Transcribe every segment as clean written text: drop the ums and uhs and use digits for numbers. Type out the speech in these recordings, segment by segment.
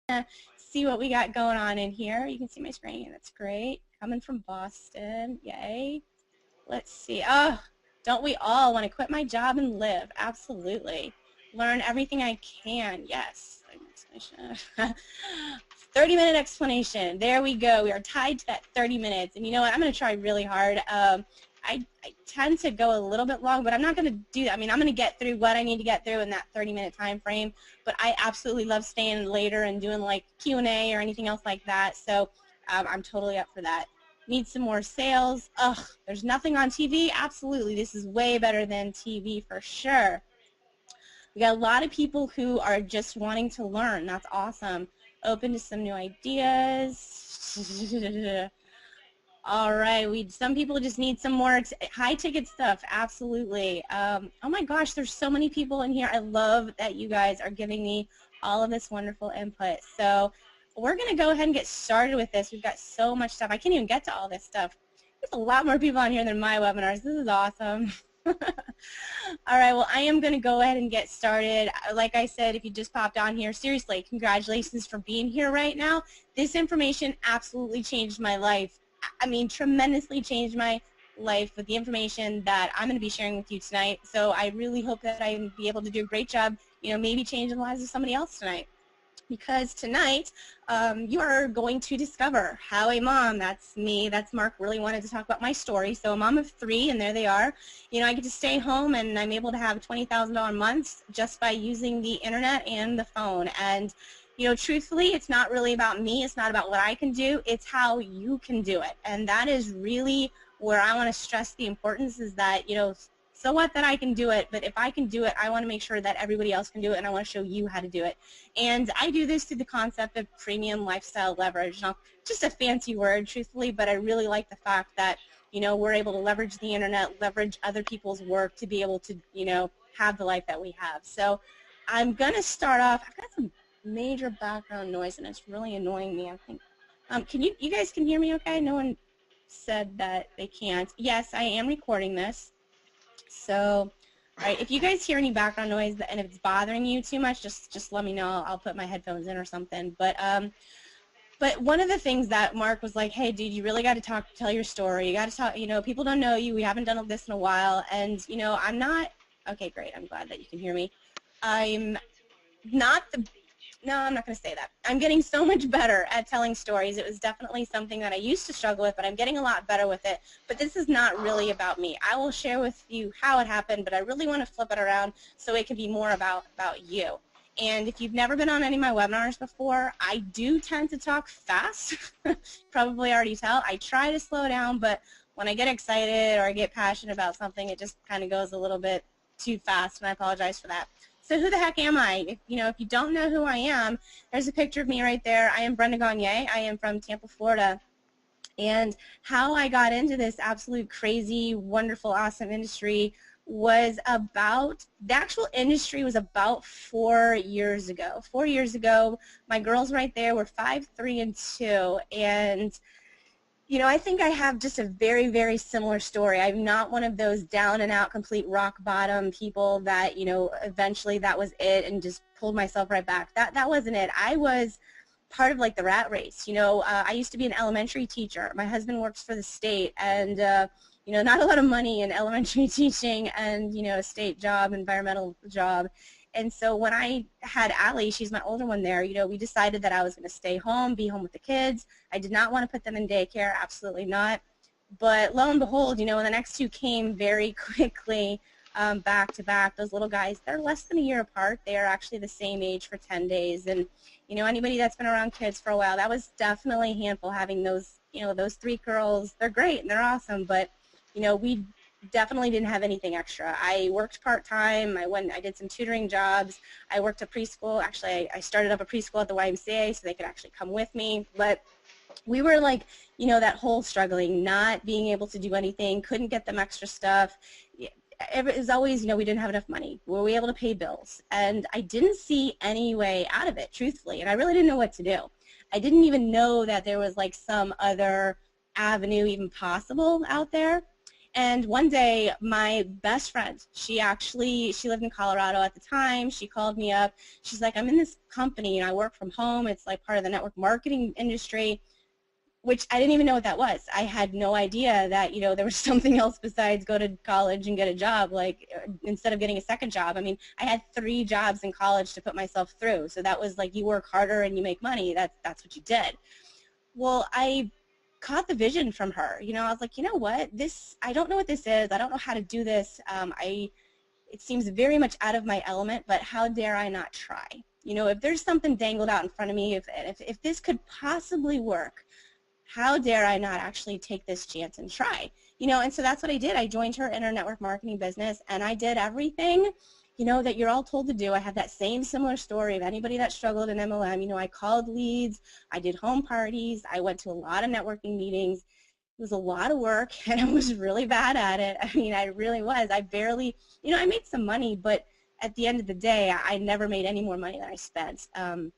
to see what we got going on in here. You can see my screen. That's great. Coming from Boston. Yay. Let's see. Oh, don't we all want to quit my job and live? Absolutely. Learn everything I can. Yes. 30-minute explanation. There we go. We are tied to that 30 minutes. And you know what? I'm going to try really hard. I tend to go a little bit long, but I'm not going to do that. I mean, I'm going to get through what I need to get through in that 30-minute time frame, but I absolutely love staying later and doing like Q&A or anything else like that, so I'm totally up for that. Need some more sales? Ugh, there's nothing on TV? Absolutely. This is way better than TV for sure. We got a lot of people who are just wanting to learn. That's awesome. Open to some new ideas. All right, some people just need some more high-ticket stuff, absolutely. Oh my gosh, there's so many people in here. I love that you guys are giving me all of this wonderful input. So we're going to go ahead and get started with this. We've got so much stuff. I can't even get to all this stuff. There's a lot more people on here than my webinars. This is awesome. All right, well, I am going to go ahead and get started. Like I said, if you just popped on here, seriously, congratulations for being here right now. This information absolutely changed my life. I mean, tremendously changed my life with the information that I'm going to be sharing with you tonight. So I really hope that I will be able to do a great job, you know, maybe changing the lives of somebody else tonight. Because tonight, you are going to discover how a mom, that's me, that's Mark, really wanted to talk about my story. So a mom of 3, and there they are. You know, I get to stay home, and I'm able to have $20,000 months just by using the internet and the phone. And you know, truthfully, it's not really about me. It's not about what I can do. It's how you can do it. And that is really where I want to stress the importance is that, you know, so what that I can do it, but if I can do it, I want to make sure that everybody else can do it, and I want to show you how to do it. And I do this through the concept of premium lifestyle leverage. Now, just a fancy word, truthfully, but I really like the fact that, you know, we're able to leverage the internet, leverage other people's work to be able to, you know, have the life that we have. So I'm going to start off. I've got some major background noise, and it's really annoying me, I think. Can you guys can hear me okay? No one said that they can't. Yes, I am recording this. So, all right, if you guys hear any background noise and if it's bothering you too much, just let me know. I'll put my headphones in or something. But one of the things that Mark was like, hey, dude, you really got to tell your story. You got to talk, you know, people don't know you. We haven't done this in a while. And, you know, I'm not, okay, great. I'm glad that you can hear me. I'm not the, no, I'm not going to say that. I'm getting so much better at telling stories. It was definitely something that I used to struggle with, but I'm getting a lot better with it. But this is not really about me. I will share with you how it happened, but I really want to flip it around so it can be more about you. And if you've never been on any of my webinars before, I do tend to talk fast. Probably already tell. I try to slow down, but when I get excited or I get passionate about something, it just kind of goes a little bit too fast, and I apologize for that. So who the heck am I? If you don't know who I am, there's a picture of me right there. I am Brenda Gagne. I am from Tampa, Florida. And how I got into this absolute crazy, wonderful, awesome industry was about, the actual industry was about 4 years ago. 4 years ago, my girls right there were 5, 3, and 2. And you know, I think I have just a very, very similar story. I'm not one of those down and out, complete rock bottom people that, you know, eventually that was it and just pulled myself right back. That wasn't it. I was part of like the rat race. You know, I used to be an elementary teacher. My husband works for the state, and you know, not a lot of money in elementary teaching, and you know, a state job, environmental job. And so when I had Allie, she's my older one there, you know, we decided that I was going to stay home, be home with the kids. I did not want to put them in daycare, absolutely not. But lo and behold, you know, when the next 2 came very quickly back to back, those little guys, they're less than a year apart. They are actually the same age for 10 days. And, you know, anybody that's been around kids for a while, that was definitely a handful having those, you know, those 3 girls. They're great and they're awesome, but, you know, we definitely didn't have anything extra. I worked part-time. I did some tutoring jobs. I worked at preschool. Actually, I started up a preschool at the YMCA so they could actually come with me. But we were like, you know, that whole struggling, not being able to do anything, couldn't get them extra stuff. It was always, you know, we didn't have enough money. Were we able to pay bills? And I didn't see any way out of it, truthfully, and I really didn't know what to do. I didn't even know that there was like some other avenue even possible out there. And one day, my best friend, she lived in Colorado at the time. She called me up. She's like, I'm in this company, and I work from home. It's like part of the network marketing industry, which I didn't even know what that was. I had no idea that, there was something else besides go to college and get a job, like instead of getting a second job. I mean, I had 3 jobs in college to put myself through. So that was like, you work harder and you make money. That's what you did. Well, I caught the vision from her. I was like, you know what? I don't know what this is. I don't know how to do this. It seems very much out of my element, but how dare I not try? If there's something dangled out in front of me, if this could possibly work, how dare I not actually take this chance and try? And so that's what I did. I joined her in her network marketing business, and I did everything, that you're all told to do. I have that same similar story of anybody that struggled in MLM. I called leads, I did home parties, I went to a lot of networking meetings. It was a lot of work, and I was really bad at it. I mean, I really was. I barely, I made some money, but at the end of the day, I never made any more money than I spent. And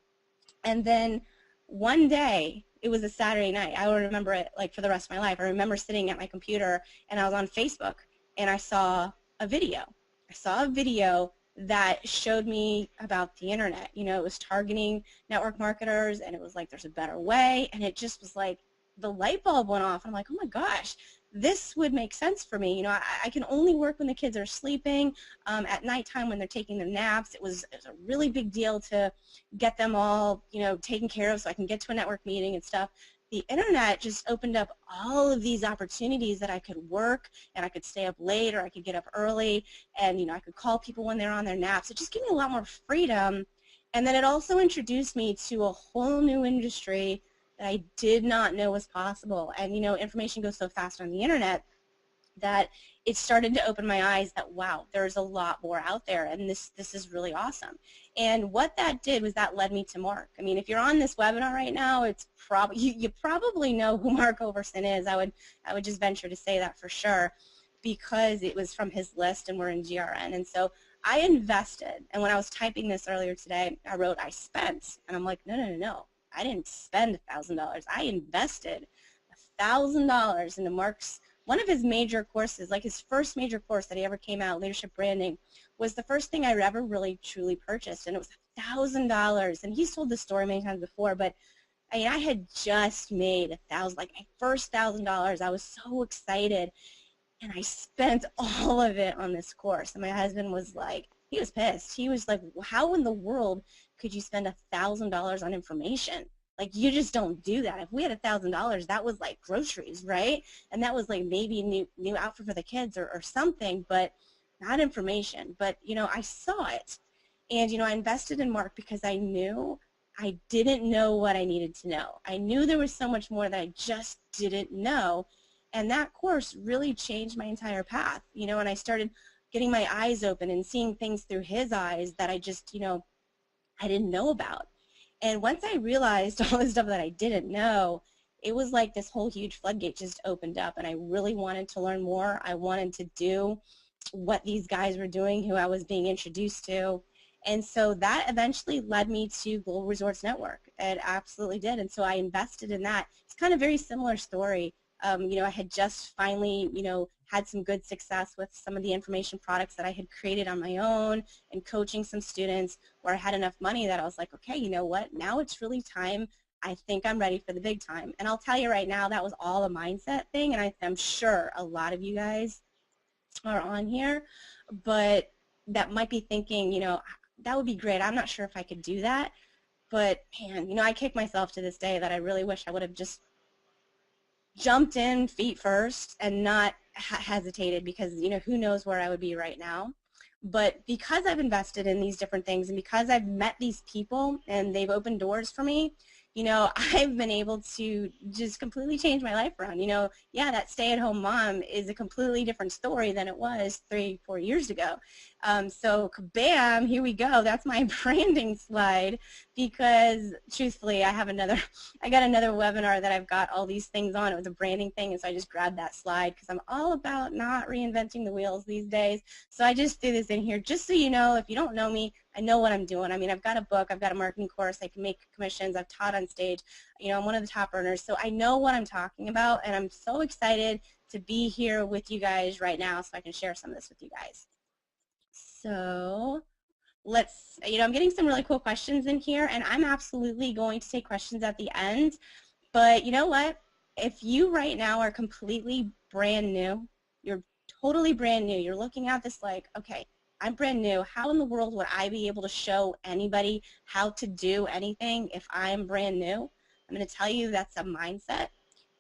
then one day, it was a Saturday night. I will remember it like for the rest of my life. I remember sitting at my computer, and I was on Facebook, and I saw a video. I saw a video that showed me about the internet. It was targeting network marketers, and it was like, there's a better way, and it just was like, the light bulb went off. I'm like, oh my gosh, this would make sense for me. I can only work when the kids are sleeping. At nighttime when they're taking their naps, it was a really big deal to get them all, taken care of so I can get to a network meeting and stuff. The internet just opened up all of these opportunities that I could work, and I could stay up late, or I could get up early, and I could call people when they're on their naps. It just gave me a lot more freedom. And then it also introduced me to a whole new industry that I did not know was possible. And information goes so fast on the internet that it started to open my eyes that, wow, there's a lot more out there, and this is really awesome. And what that did was that led me to Mark. I mean, if you're on this webinar right now, it's you probably know who Mark Overson is. I would just venture to say that for sure, because it was from his list, and we're in GRN. And so I invested, and when I was typing this earlier today, I wrote I spent, and I'm like, no. I didn't spend $1,000. I invested $1,000 into Mark's, one of his major courses, like his first major course that he ever came out, Leadership Branding, was the first thing I ever really truly purchased, and it was $1,000. And he's told this story many times before, but I mean, I had just made $1,000, like my first $1,000. I was so excited, and I spent all of it on this course. And my husband was like, he was pissed. He was like, how in the world could you spend $1,000 on information? Like, you just don't do that. If we had $1,000, that was like groceries, right? And that was like maybe new outfit for the kids or something, but not information. But, I saw it. And, I invested in Mark because I knew I didn't know what I needed to know. I knew there was so much more that I just didn't know. And that course really changed my entire path, and I started getting my eyes open and seeing things through his eyes that I just, I didn't know about. And once I realized all the stuff that I didn't know, it was like this whole huge floodgate just opened up, and I really wanted to learn more. I wanted to do what these guys were doing who I was being introduced to. And so that eventually led me to Global Resorts Network. It absolutely did. And so I invested in that. It's kind of a very similar story. I had just finally, had some good success with some of the information products that I had created on my own and coaching some students where I had enough money that I was like, okay, you know what? Now it's really time. I think I'm ready for the big time. And I'll tell you right now, that was all a mindset thing, and I'm sure a lot of you guys are on here, but that might be thinking, that would be great. I'm not sure if I could do that, but man, I kick myself to this day that I really wish I would have just jumped in feet first and not hesitated, because who knows where I would be right now. But because I've invested in these different things, and because I've met these people and they've opened doors for me, I've been able to just completely change my life around. Yeah, that stay-at-home mom is a completely different story than it was 3-4 years ago. So bam, here we go. That's my branding slide, because truthfully, I got another webinar that I've got all these things on. It was a branding thing, and so I just grabbed that slide because I'm all about not reinventing the wheels these days. So I just threw this in here just so you know, if you don't know me, I know what I'm doing. I mean, I've got a book, I've got a marketing course, I can make commissions, I've taught on stage, I'm one of the top earners, so I know what I'm talking about, and I'm so excited to be here with you guys right now so I can share some of this with you guys. So let's, I'm getting some really cool questions in here, and I'm absolutely going to take questions at the end, but you know what? If you right now are completely brand new, you're totally brand new, you're looking at this like, okay, I'm brand new, how in the world would I be able to show anybody how to do anything if I'm brand new? I'm going to tell you that's a mindset.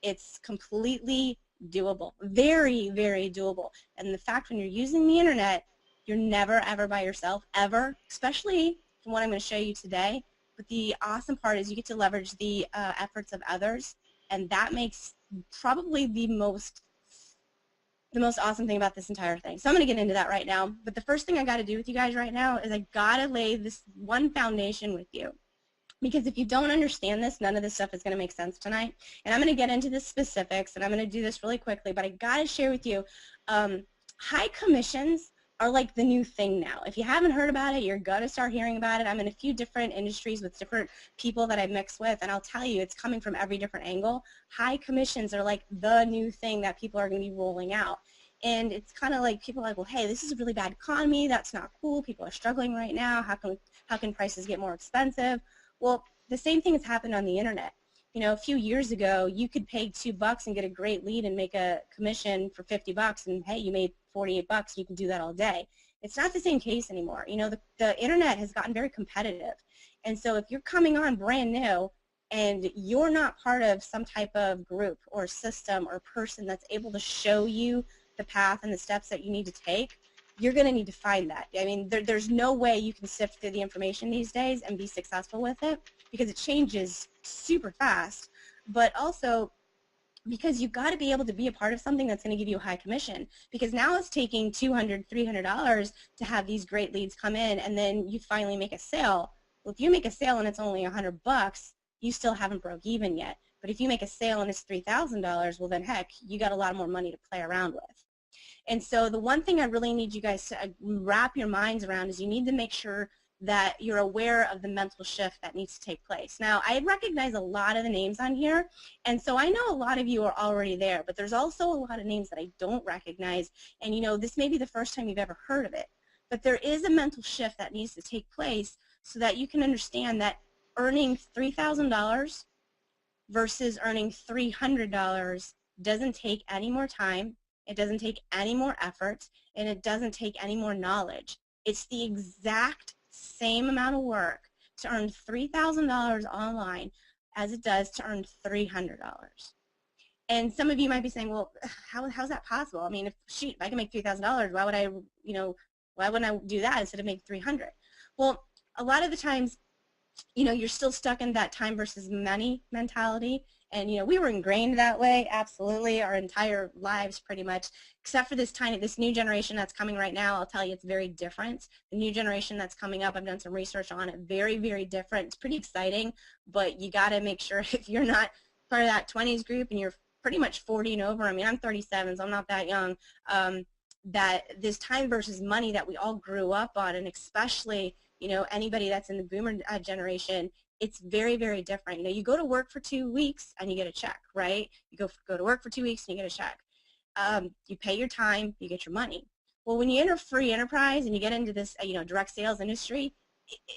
It's completely doable, very, very doable. And the fact when you're using the internet, you're never, ever by yourself, ever, especially from what I'm going to show you today. But the awesome part is you get to leverage the efforts of others, and that makes probably the most awesome thing about this entire thing. So I'm going to get into that right now. But the first thing I got to do with you guys right now is I got to lay this one foundation with you. Because if you don't understand this, none of this stuff is going to make sense tonight. And I'm going to get into the specifics, and I'm going to do this really quickly, but I got to share with you, high commissions are like the new thing now. If you haven't heard about it, you're going to start hearing about it. I'm in a few different industries with different people that I mix with, and I'll tell you, it's coming from every different angle. High commissions are like the new thing that people are going to be rolling out. And it's kind of like people are like, well, hey, this is a really bad economy. That's not cool. People are struggling right now. How can prices get more expensive? Well, the same thing has happened on the internet. A few years ago, you could pay $2 and get a great lead and make a commission for $50, and hey, you made $48. You can do that all day. It's not the same case anymore. The internet has gotten very competitive, and so if you're coming on brand new and you're not part of some type of group or system or person that's able to show you the path and the steps that you need to take, you're going to need to find that. I mean, there's no way you can sift through the information these days and be successful with it because it changes super fast, but also because you've got to be able to be a part of something that's going to give you a high commission, because now it's taking $200, $300 to have these great leads come in, and then you finally make a sale. Well, if you make a sale and it's only $100, you still haven't broke even yet. But if you make a sale and it's $3,000, well then heck, you got a lot more money to play around with. And so the one thing I really need you guys to wrap your minds around is you need to make sure that you're aware of the mental shift that needs to take place. Now, I recognize a lot of the names on here, and so I know a lot of you are already there, but there's also a lot of names that I don't recognize, and this may be the first time you've ever heard of it. But there is a mental shift that needs to take place so that you can understand that earning $3,000 versus earning $300 doesn't take any more time, it doesn't take any more effort, and it doesn't take any more knowledge. It's the exact same amount of work to earn $3,000 online as it does to earn $300. And some of you might be saying, well, how's that possible? I mean, if I can make $3,000, why would I, why wouldn't I do that instead of make $300? Well, a lot of the times, you're still stuck in that time versus money mentality. And, we were ingrained that way, absolutely, our entire lives pretty much, except for this new generation that's coming right now. I'll tell you it's very different. The new generation that's coming up, I've done some research on it, very, very different. It's pretty exciting, but you got to make sure if you're not part of that 20s group and you're pretty much 40 and over, I mean, I'm 37, so I'm not that young, that this time versus money that we all grew up on, and especially, anybody that's in the boomer generation, it's very, very different. You go to work for 2 weeks and you get a check, right? You go to work for 2 weeks and you get a check. You pay your time, you get your money. Well, when you enter free enterprise and you get into this, direct sales industry,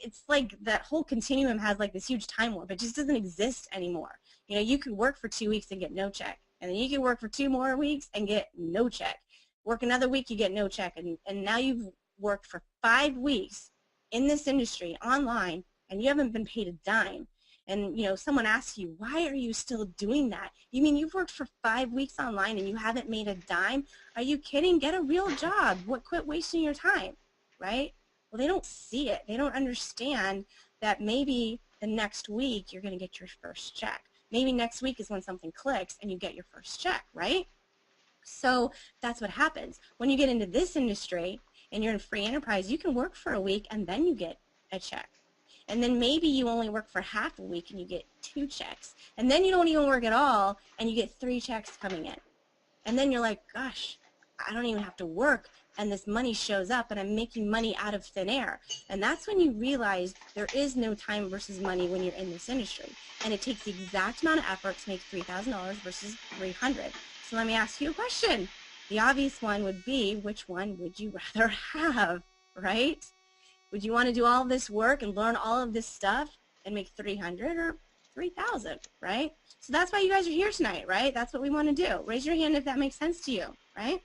it's like that whole continuum has like this huge time warp. It just doesn't exist anymore. You can work for 2 weeks and get no check, and then you can work for 2 more weeks and get no check. Work another week, you get no check, and now you've worked for 5 weeks in this industry online, and you haven't been paid a dime. And someone asks you, why are you still doing that? You mean you've worked for 5 weeks online and you haven't made a dime? Are you kidding? Get a real job. Quit wasting your time, right? Well, they don't see it. They don't understand that maybe the next week you're going to get your first check. Maybe next week is when something clicks and you get your first check, right? So that's what happens. When you get into this industry and you're in free enterprise, you can work for a week and then you get a check. And then maybe you only work for half a week and you get 2 checks. And then you don't even work at all and you get 3 checks coming in. And then you're like, gosh, I don't even have to work, and this money shows up, and I'm making money out of thin air. And that's when you realize there is no time versus money when you're in this industry. And it takes the exact amount of effort to make $3,000 versus $300. So let me ask you a question. The obvious one would be, which one would you rather have, right? Would you want to do all this work and learn all of this stuff and make 300 or 3,000, right? So that's why you guys are here tonight, right? That's what we want to do. Raise your hand if that makes sense to you, right?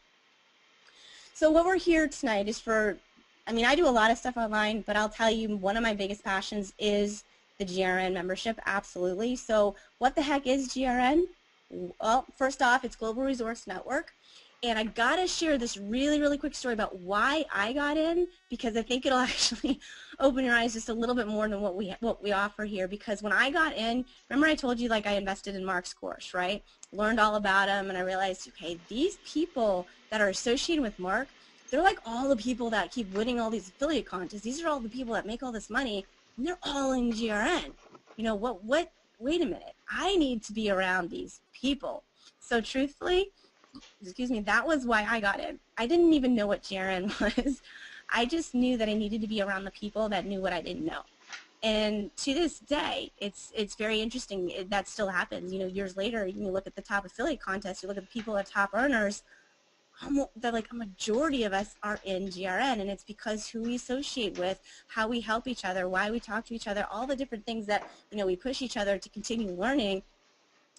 So what we're here tonight is for, I mean, I do a lot of stuff online, but I'll tell you one of my biggest passions is the GRN membership, absolutely. So what the heck is GRN? Well, first off, it's Global Resource Network. And I gotta share this really, really quick story about why I got in, because I think it'll actually open your eyes just a little bit more than what we offer here. Because when I got in, remember I told you like I invested in Mark's course, right? Learned all about him, and I realized, okay, these people that are associated with Mark, they're like all the people that keep winning all these affiliate contests. These are all the people that make all this money, and they're all in GRN. You know what? Wait a minute. I need to be around these people. So truthfully, excuse me, that was why I got in. I didn't even know what GRN was. I just knew that I needed to be around the people that knew what I didn't know. And to this day, it's very interesting. That still happens. You know, years later, you look at the top affiliate contests, you look at the people that are top earners, they're like a majority of us are in GRN, and it's because who we associate with, how we help each other, why we talk to each other, all the different things that, you know, we push each other to continue learning.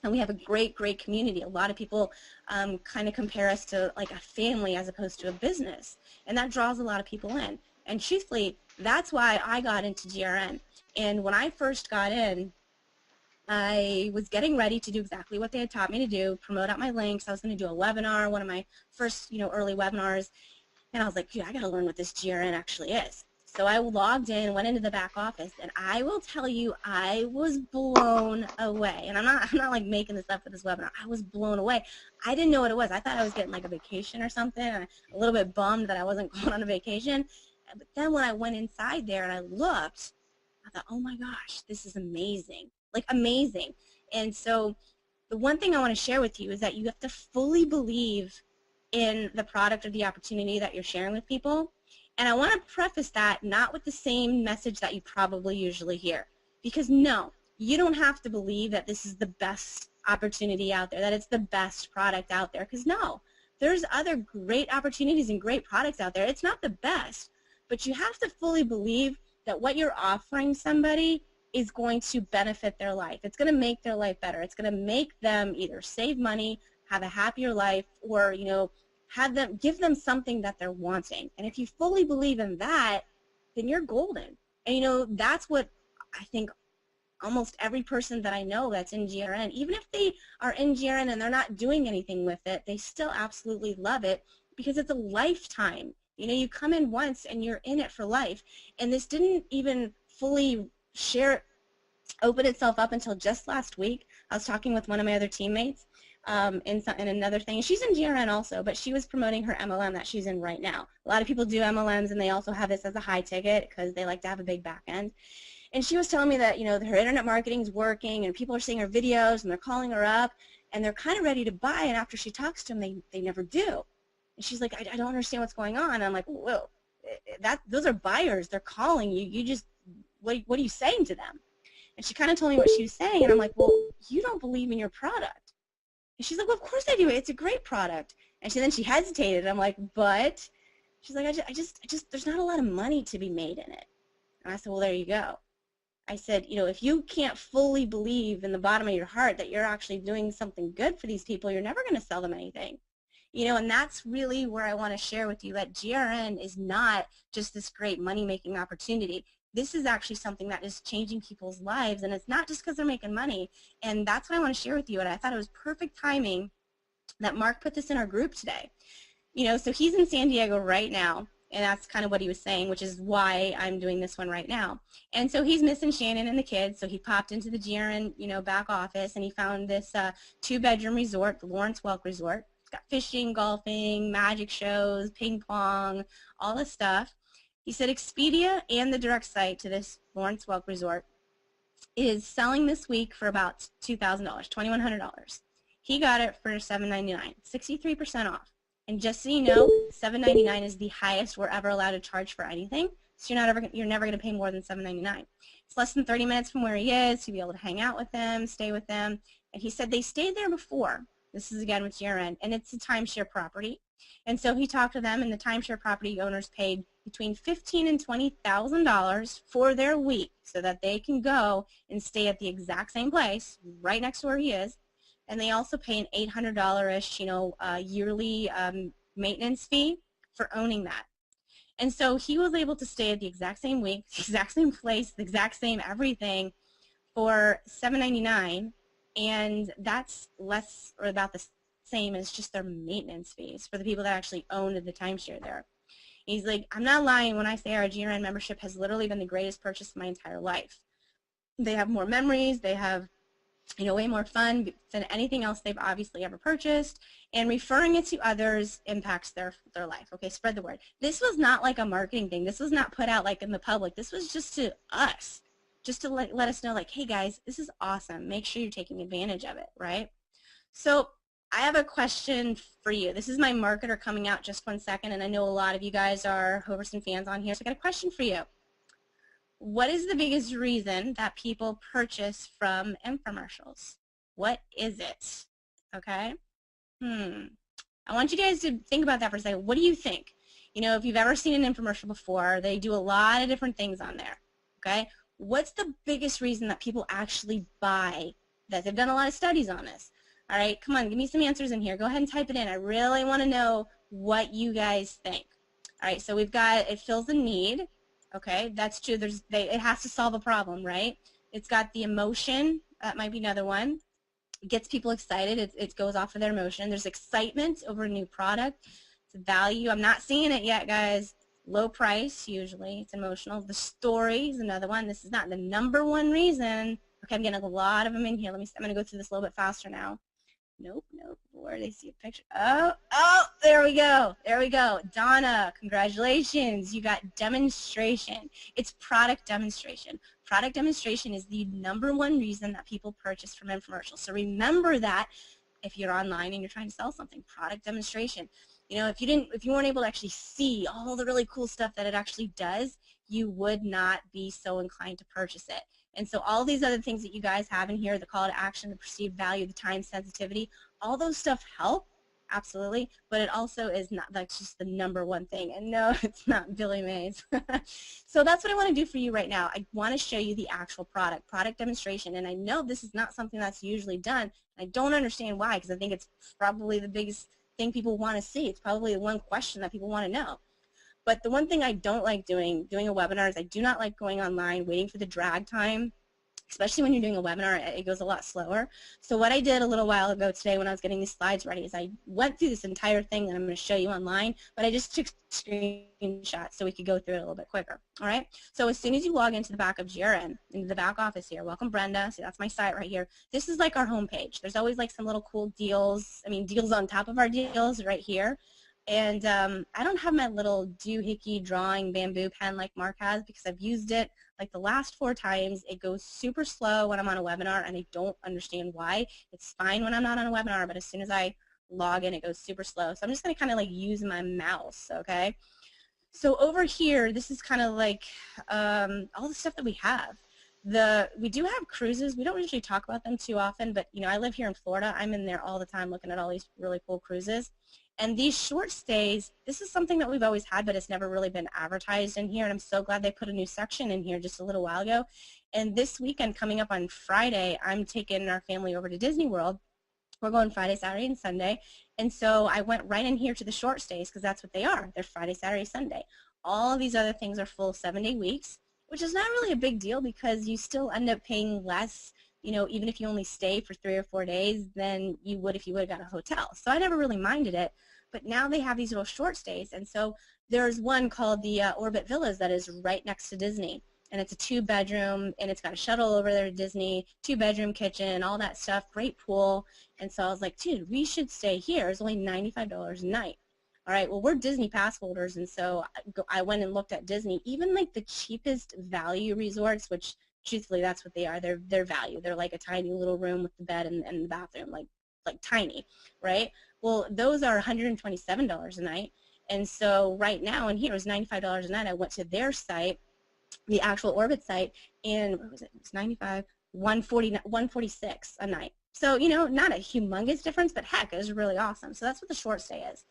And we have a great, great community. A lot of people kind of compare us to like a family as opposed to a business. And that draws a lot of people in. And truthfully, that's why I got into GRN. And when I first got in, I was getting ready to do exactly what they had taught me to do, promote out my links. I was going to do a webinar, one of my first, you know, early webinars. And I was like, dude, I got to learn what this GRN actually is. So I logged in, went into the back office, and I will tell you, I was blown away. And I'm not like making this up for this webinar. I was blown away. I didn't know what it was. I thought I was getting like a vacation or something. And a little bit bummed that I wasn't going on a vacation. But then when I went inside there and I looked, I thought, oh my gosh, this is amazing. Like amazing. And so the one thing I want to share with you is that you have to fully believe in the product or the opportunity that you're sharing with people. And I want to preface that not with the same message that you probably usually hear. Because no, you don't have to believe that this is the best opportunity out there, that it's the best product out there. Because no, there's other great opportunities and great products out there. It's not the best, but you have to fully believe that what you're offering somebody is going to benefit their life. It's going to make their life better. It's going to make them either save money, have a happier life, or, you know, give them something that they're wanting. And if you fully believe in that, then you're golden. And you know, that's what I think almost every person that I know that's in GRN, even if they are in GRN and they're not doing anything with it, they still absolutely love it because it's a lifetime. You know, you come in once and you're in it for life. And this didn't even fully open itself up until just last week. I was talking with one of my other teammates in another thing. She's in GRN also, but she was promoting her MLM that she's in right now. A lot of people do MLMs, and they also have this as a high ticket because they like to have a big back end. And she was telling me that, you know, her internet marketing is working, and people are seeing her videos, and they're calling her up, and they're kind of ready to buy, and after she talks to them, they never do. And she's like, I don't understand what's going on. And I'm like, whoa, those are buyers. They're calling you. You just, what are you saying to them? And she kind of told me what she was saying, and I'm like, well, you don't believe in your product. And she's like, well, of course I do. It's a great product. And then she hesitated. I'm like, but? She's like, I just, there's not a lot of money to be made in it. And I said, well, there you go. I said, you know, if you can't fully believe in the bottom of your heart that you're actually doing something good for these people, you're never going to sell them anything. You know, and that's really where I want to share with you that GRN is not just this great money-making opportunity. This is actually something that is changing people's lives, and it's not just because they're making money. And that's what I want to share with you. And I thought it was perfect timing that Mark put this in our group today. You know, so he's in San Diego right now, and that's kind of what he was saying, which is why I'm doing this one right now. And so he's missing Shannon and the kids, so he popped into the GRN, you know, back office, and he found this 2-bedroom resort, the Lawrence Welk Resort. It's got fishing, golfing, magic shows, ping pong, all this stuff. He said Expedia and the direct site to this Lawrence Welk Resort is selling this week for about $2,000, $2,100. He got it for $799, 63% off. And just so you know, $7.99 is the highest we're ever allowed to charge for anything. So you're never going to pay more than $7.99. It's less than 30 minutes from where he is to be able to hang out with them, stay with them. And he said they stayed there before. This is again with GRN, and it's a timeshare property. And so he talked to them, and the timeshare property owners paid between $15,000 and $20,000 for their week so that they can go and stay at the exact same place right next to where he is. And they also pay an $800-ish, yearly maintenance fee for owning that. And so he was able to stay at the exact same week, the exact same place, the exact same everything for $7.99, and that's less or about the same as just their maintenance fees for the people that actually owned the timeshare there. He's like, I'm not lying when I say our GRN membership has literally been the greatest purchase of my entire life. They have more memories, they have way more fun than anything else they've obviously ever purchased, and referring it to others impacts their life. Okay, spread the word. This was not like a marketing thing. This was not put out like in the public. This was just to us, just to let us know, like, hey guys, this is awesome. Make sure you're taking advantage of it, right? So I have a question for you. This is my marketer coming out just 1 second, and I know a lot of you guys are Hoverson fans on here, so I got a question for you. What is the biggest reason that people purchase from infomercials? What is it? Okay? I want you guys to think about that for a second. What do you think? If you've ever seen an infomercial before, they do a lot of different things on there. Okay? What's the biggest reason that people actually buy that? They've done a lot of studies on this. All right, come on, give me some answers in here. Go ahead and type it in. I really want to know what you guys think. All right, so we've got it fills a need. Okay, that's true. It has to solve a problem, right? It's got the emotion. That might be another one. It gets people excited. It goes off of their emotion. There's excitement over a new product. It's value. I'm not seeing it yet, guys. Low price, usually. It's emotional. The story is another one. This is not the #1 reason. Okay, I'm getting a lot of them in here. I'm going to go through this a little bit faster now. Nope. Where do they see a picture? Oh, there we go. There we go. Donna, congratulations. You got demonstration. It's product demonstration. Product demonstration is the #1 reason that people purchase from infomercials. So remember that if you're online and you're trying to sell something, product demonstration. If you weren't able to actually see all the really cool stuff that it actually does, you would not be so inclined to purchase it. And so all these other things that you guys have in here, the call to action, the perceived value, the time sensitivity, all those stuff help, absolutely, but it also is not, that's just the #1 thing. And no, it's not Billy Mays. So that's what I want to do for you right now. I want to show you the actual product demonstration. And I know this is not something that's usually done. I don't understand why, because I think it's probably the biggest thing people want to see. It's probably the one question that people want to know. But the one thing I don't like doing a webinar is I do not like going online, waiting for the drag time, especially when you're doing a webinar. It goes a lot slower. So what I did a little while ago today when I was getting these slides ready is I went through this entire thing that I'm going to show you online, but I just took screenshots so we could go through it a little bit quicker. All right? So as soon as you log into the back of GRN, into the back office here, welcome Brenda. See, that's my site right here. This is like our home page. There's always like some little cool deals, deals on top of our deals right here. And I don't have my little doohickey drawing bamboo pen like Mark has because I've used it like the last 4 times. It goes super slow when I'm on a webinar, and I don't understand why. It's fine when I'm not on a webinar, but as soon as I log in, it goes super slow. So I'm just going to kind of like use my mouse, okay? So over here, this is kind of like all the stuff that we have. We do have cruises. We don't usually talk about them too often, but I live here in Florida. I'm in there all the time looking at all these really cool cruises. And these short stays, this is something that we've always had, but it's never really been advertised in here, and I'm so glad they put a new section in here just a little while ago. And this weekend, coming up on Friday, I'm taking our family over to Disney World. We're going Friday, Saturday, and Sunday. And so I went right in here to the short stays because that's what they are. They're Friday, Saturday, Sunday. All of these other things are full 7-day weeks, which is not really a big deal because you still end up paying less, even if you only stay for 3 or 4 days than you would if you would have got a hotel. So I never really minded it. But now they have these little short stays, and so there's one called the Orbit Villas that is right next to Disney, and it's a 2-bedroom, and it's got a shuttle over there to Disney, 2-bedroom kitchen, all that stuff, great pool. And so I was like, dude, we should stay here. It's only $95 a night. All right, well, we're Disney pass holders, and so I went and looked at Disney. Even like the cheapest value resorts, which truthfully that's what they are. They're value. They're like a tiny little room with the bed and the bathroom, like like tiny, right? Well, those are $127 a night. And so right now in here is $95 a night. I went to their site, the actual Orbit site, and what was it? It's 95, 140, 146 a night. So, you know, not a humongous difference, but heck, it was really awesome. So that's what the short stay is.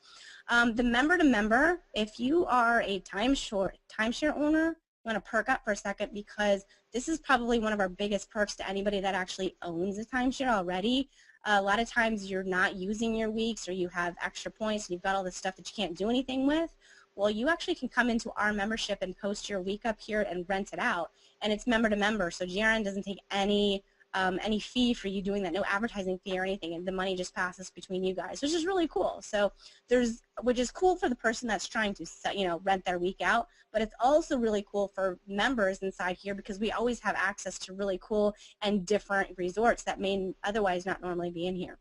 The member to member, if you are a timeshare owner, you want to perk up for a second, because this is probably one of our biggest perks to anybody that actually owns a timeshare already. A lot of times you're not using your weeks, or you have extra points and you've got all this stuff that you can't do anything with. Well, you actually can come into our membership and post your week up here and rent it out, and it's member to member, so GRN doesn't take any fee for you doing that, no advertising fee or anything, and the money just passes between you guys, which is really cool. So which is cool for the person that's trying to, you know, rent their week out, but it's also really cool for members inside here, because we always have access to really cool and different resorts that may otherwise not normally be in here.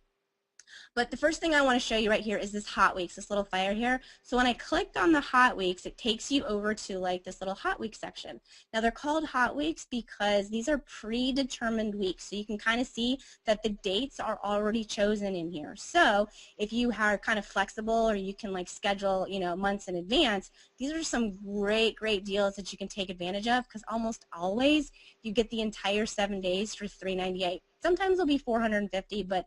But the first thing I want to show you right here is this Hot Weeks, this little fire here. So when I clicked on the Hot Weeks, it takes you over to like this little Hot Weeks section. Now they're called Hot Weeks because these are predetermined weeks. So you can kind of see that the dates are already chosen in here. So if you are kind of flexible, or you can like schedule, you know, months in advance, these are some great, great deals that you can take advantage of, because almost always you get the entire 7 days for $398. Sometimes it'll be $450, but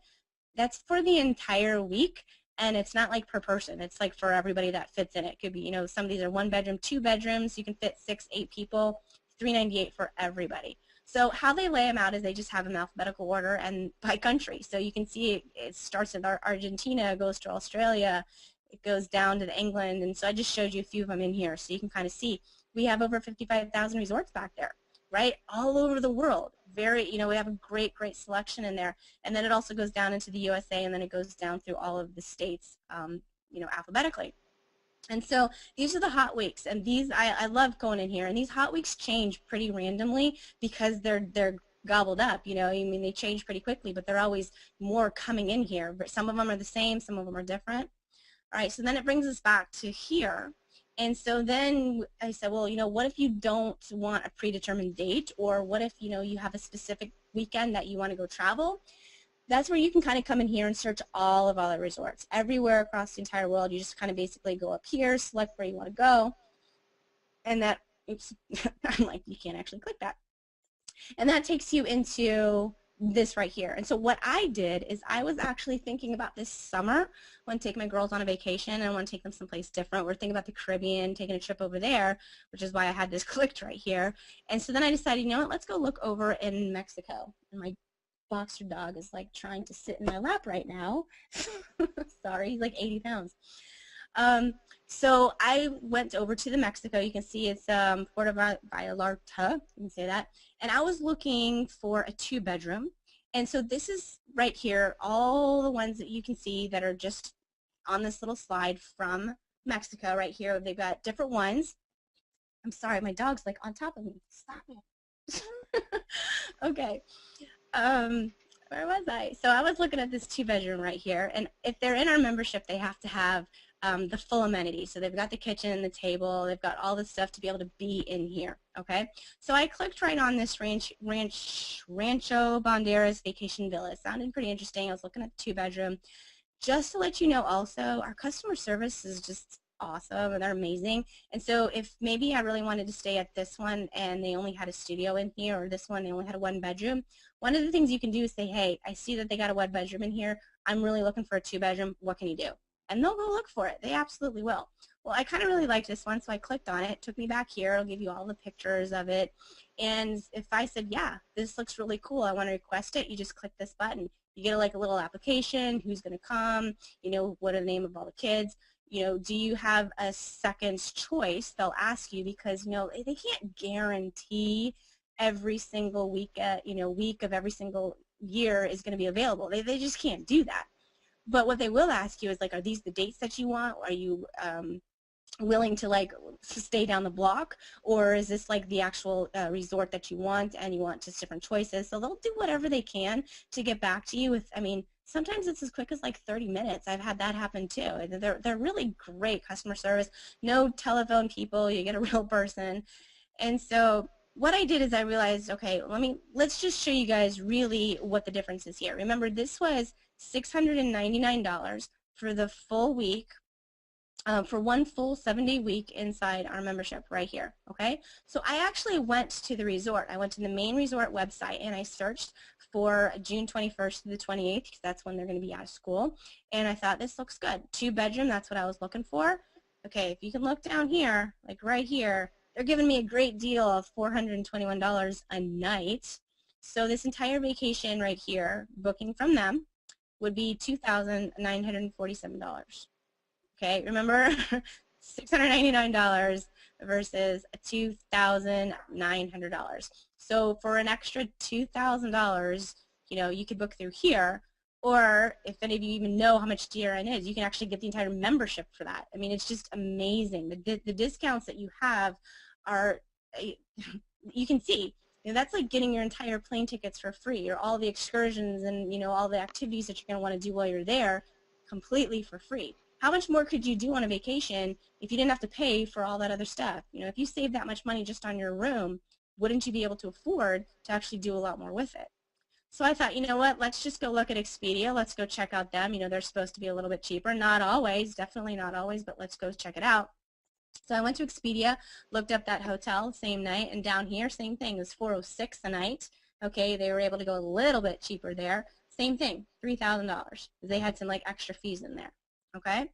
that's for the entire week, and it's not like per person. It's like for everybody that fits in it. It could be, you know, some of these are 1 bedroom, 2 bedrooms. You can fit 6, 8 people. $398 for everybody. So how they lay them out is they just have them alphabetical order and by country. So you can see it starts in Argentina, goes to Australia, it goes down to England, and so I just showed you a few of them in here, so you can kind of see we have over 55,000 resorts back there, right, all over the world. Very, you know, we have a great, great selection in there. And then it also goes down into the USA, and then it goes down through all of the states, you know, alphabetically. And so these are the Hot Weeks, and these, I love going in here. And these Hot Weeks change pretty randomly because they're gobbled up, you know. I mean, they change pretty quickly, but they're always more coming in here. But some of them are the same, some of them are different. All right, so then it brings us back to here. And so then I said, well, you know, what if you don't want a predetermined date, or what if, you know, you have a specific weekend that you want to go travel? That's where you can kind of come in here and search all of the resorts. Everywhere across the entire world, you just kind of basically go up here, select where you want to go, and that, oops, I'm like, you can't actually click that. And that takes you into this right here. And so what I did is I was actually thinking about this summer. I want to take my girls on a vacation, and I want to take them someplace different. We're thinking about the Caribbean, taking a trip over there, which is why I had this clicked right here. And so then I decided, you know what, let's go look over in Mexico. And my boxer dog is like trying to sit in my lap right now. Sorry, he's like 80 pounds. So I went over to the Mexico. You can see it's Puerto Vallarta, you can say that. And I was looking for a 2-bedroom. And so this is right here, all the ones that you can see that are just on this little slide from Mexico right here. They've got different ones. I'm sorry, my dog's like on top of me. Stop it. Okay. Where was I? So I was looking at this 2-bedroom right here, and if they're in our membership, they have to have the full amenities. So they've got the kitchen, the table, they've got all the stuff to be able to be in here, okay? So I clicked right on this Rancho Banderas Vacation Villa. It sounded pretty interesting. I was looking at the 2-bedroom. Just to let you know also, our customer service is just awesome, and they're amazing. And so if maybe I really wanted to stay at this one and they only had a studio in here, or this one they only had a 1-bedroom, one of the things you can do is say, hey, I see that they got a 1-bedroom in here. I'm really looking for a 2-bedroom. What can you do? And they'll go look for it. They absolutely will. Well, I kind of really liked this one, so I clicked on it. It took me back here. It'll give you all the pictures of it. And if I said, yeah, this looks really cool, I want to request it, you just click this button. You get like a little application, who's going to come, you know, what are the name of all the kids, you know, do you have a second choice? They'll ask you, because, you know, they can't guarantee every single week, week of every single year is going to be available. They just can't do that. But what they will ask you is, like, are these the dates that you want? Are you willing to, like, stay down the block? Or is this, like, the actual resort that you want, and you want just different choices? So they'll do whatever they can to get back to you with, I mean, sometimes it's as quick as like 30 minutes. I've had that happen too. They're really great customer service. No telephone people. You get a real person. And so what I did is I realized, okay, let's just show you guys really what the difference is here. Remember, this was $699 for the full week, for one full 7-day week inside our membership right here, okay? So I actually went to the resort. I went to the main resort website and I searched for June 21st to the 28th because that's when they're going to be out of school. And I thought, this looks good. 2-bedroom, that's what I was looking for. Okay, if you can look down here, like right here, they're giving me a great deal of $421 a night. So this entire vacation right here, booking from them, would be $2,947. Okay, remember, $699 versus $2,900. So for an extra $2,000, you could book through here. Or if any of you even know how much GRN is, you can actually get the entire membership for that. I mean, it's just amazing. The discounts that you have are, you can see, that's like getting your entire plane tickets for free, or all the excursions and all the activities that you're going to want to do while you're there completely for free. How much more could you do on a vacation if you didn't have to pay for all that other stuff? If you save that much money just on your room, wouldn't you be able to afford to actually do a lot more with it? So I thought, you know what, let's just go look at Expedia. Let's go check out them. They're supposed to be a little bit cheaper. Not always, definitely not always, but let's go check it out. So I went to Expedia, looked up that hotel same night, and down here, same thing. It was $406 a night. Okay, they were able to go a little bit cheaper there. Same thing, $3,000. They had some like extra fees in there. Okay,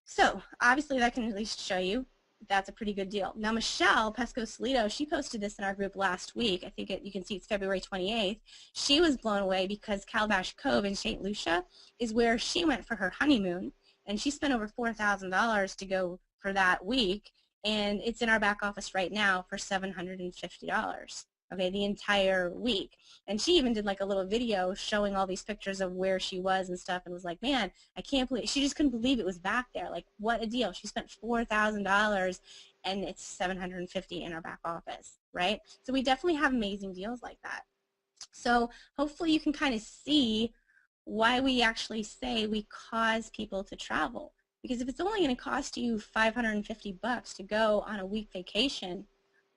so obviously that can at least show you that's a pretty good deal. Now Michelle Pesco-Solito, she posted this in our group last week. I think you can see it's February 28th. She was blown away because Calabash Cove in St. Lucia is where she went for her honeymoon, and she spent over $4,000 to go for that week, and it's in our back office right now for $750. Okay, the entire week. And she even did like a little video showing all these pictures of where she was and stuff, and was like, man, I can't believe, she just couldn't believe it was back there. Like, what a deal. She spent $4,000 and it's $750 in our back office, right? So we definitely have amazing deals like that. So hopefully you can kind of see why we actually say we cause people to travel. Because if it's only going to cost you $550 to go on a week vacation,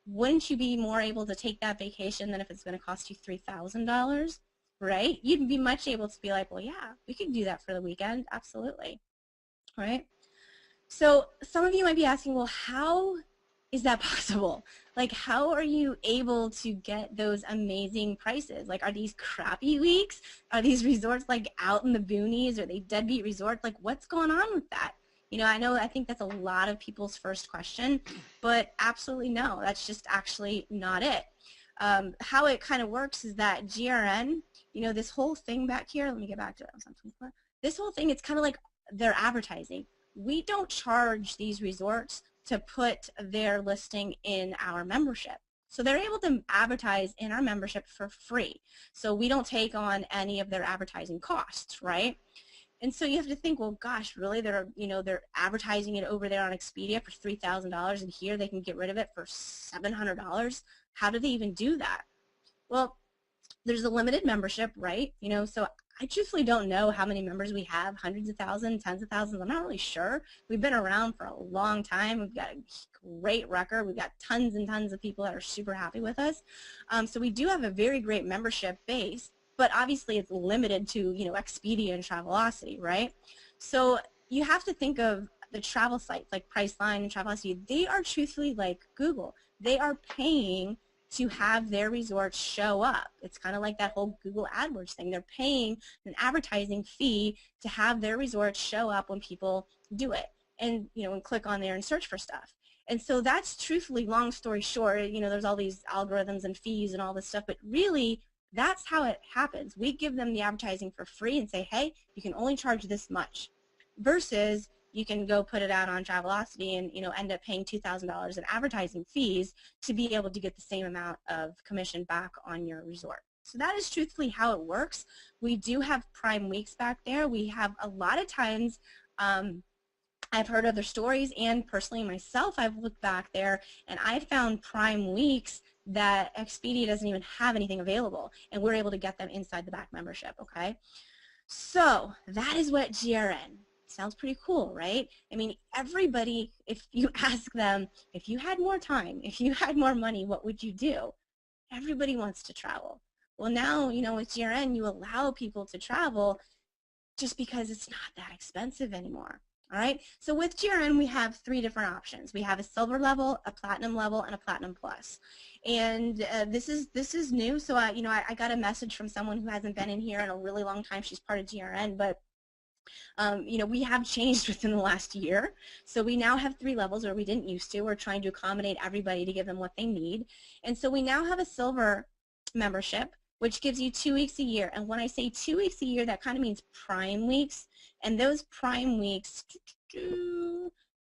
wouldn't you be more able to take that vacation than if it's going to cost you $3,000, right? You'd be much able to be like, well, yeah, we could do that for the weekend, absolutely, right? So some of you might be asking, well, how is that possible? Like, how are you able to get those amazing prices? Like, are these crappy weeks? Are these resorts like out in the boonies? Are they deadbeat resorts? Like, what's going on with that? I think that's a lot of people's first question, but absolutely no, that's just actually not it. How it kind of works is that GRN, this whole thing back here, let me get back to it. This whole thing, it's kind of like their advertising. We don't charge these resorts to put their listing in our membership. So they're able to advertise in our membership for free. So we don't take on any of their advertising costs, right? And so you have to think, well, gosh, really? They're advertising it over there on Expedia for $3,000, and here they can get rid of it for $700. How do they even do that? Well, there's a limited membership, right? So I truthfully don't know how many members we have, hundreds of thousands, tens of thousands. I'm not really sure. We've been around for a long time. We've got a great record. We've got tons and tons of people that are super happy with us. So we do have a very great membership base. But obviously it's limited to, Expedia and Travelocity, right? So you have to think of the travel sites like Priceline and Travelocity. They are truthfully like Google. They are paying to have their resorts show up. It's kind of like that whole Google AdWords thing. They're paying an advertising fee to have their resorts show up when people do it and, and click on there and search for stuff. And so that's truthfully, long story short, there's all these algorithms and fees and all this stuff, but really, that's how it happens. We give them the advertising for free and say, hey, you can only charge this much, versus you can go put it out on Travelocity and end up paying $2,000 in advertising fees to be able to get the same amount of commission back on your resort. So that is truthfully how it works. We do have prime weeks back there. We have a lot of times, I've heard other stories, and personally myself, I've looked back there and I found prime weeks that Expedia doesn't even have anything available, and we're able to get them inside the back membership, okay? So that is what GRN Sounds pretty cool, right? I mean, everybody, if you ask them, if you had more time, if you had more money, what would you do? Everybody wants to travel. Well, now, with GRN, you allow people to travel just because it's not that expensive anymore. All right, so with GRN, we have 3 different options. We have a silver level, a platinum level, and a platinum plus. And this is new. So I got a message from someone who hasn't been in here in a really long time. She's part of GRN, but we have changed within the last year. So we now have 3 levels where we didn't used to. We're trying to accommodate everybody to give them what they need. And so we now have a silver membership, which gives you 2 weeks a year. And when I say 2 weeks a year, that kind of means prime weeks. And those prime weeks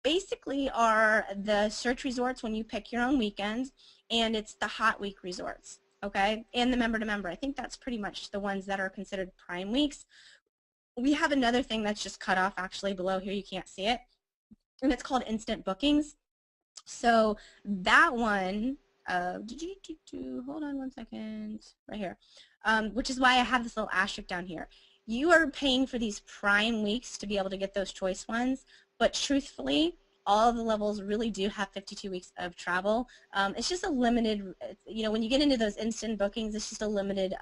basically are the search resorts when you pick your own weekends, and it's the hot week resorts, okay, and the member-to-member. I think that's pretty much the ones that are considered prime weeks. We have another thing that's just cut off actually below here. You can't see it. And it's called instant bookings. So that one, hold on one second, right here, which is why I have this little asterisk down here. You are paying for these prime weeks to be able to get those choice ones, but truthfully, all of the levels really do have 52 weeks of travel. It's just a limited, when you get into those instant bookings, it's just a limited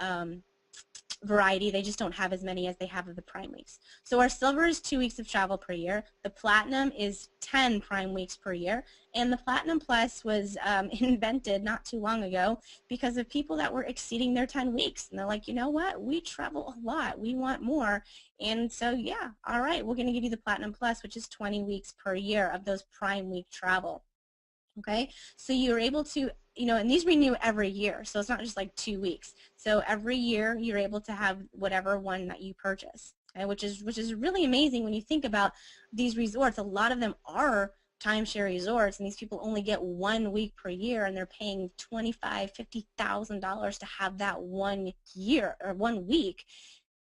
variety. They just don't have as many as they have of the prime weeks. So our silver is 2 weeks of travel per year. The platinum is 10 prime weeks per year. And the platinum plus was invented not too long ago because of people that were exceeding their 10 weeks. And they're like, you know what? We travel a lot. We want more. And so, yeah, all right, we're going to give you the platinum plus, which is 20 weeks per year of those prime week travel. Okay, so you're able to, and these renew every year, so it's not just like 2 weeks. So every year you're able to have whatever one that you purchase, okay, which is really amazing when you think about these resorts. A lot of them are timeshare resorts, and these people only get 1 week per year, and they're paying $25,000, $50,000 to have that 1 year or 1 week.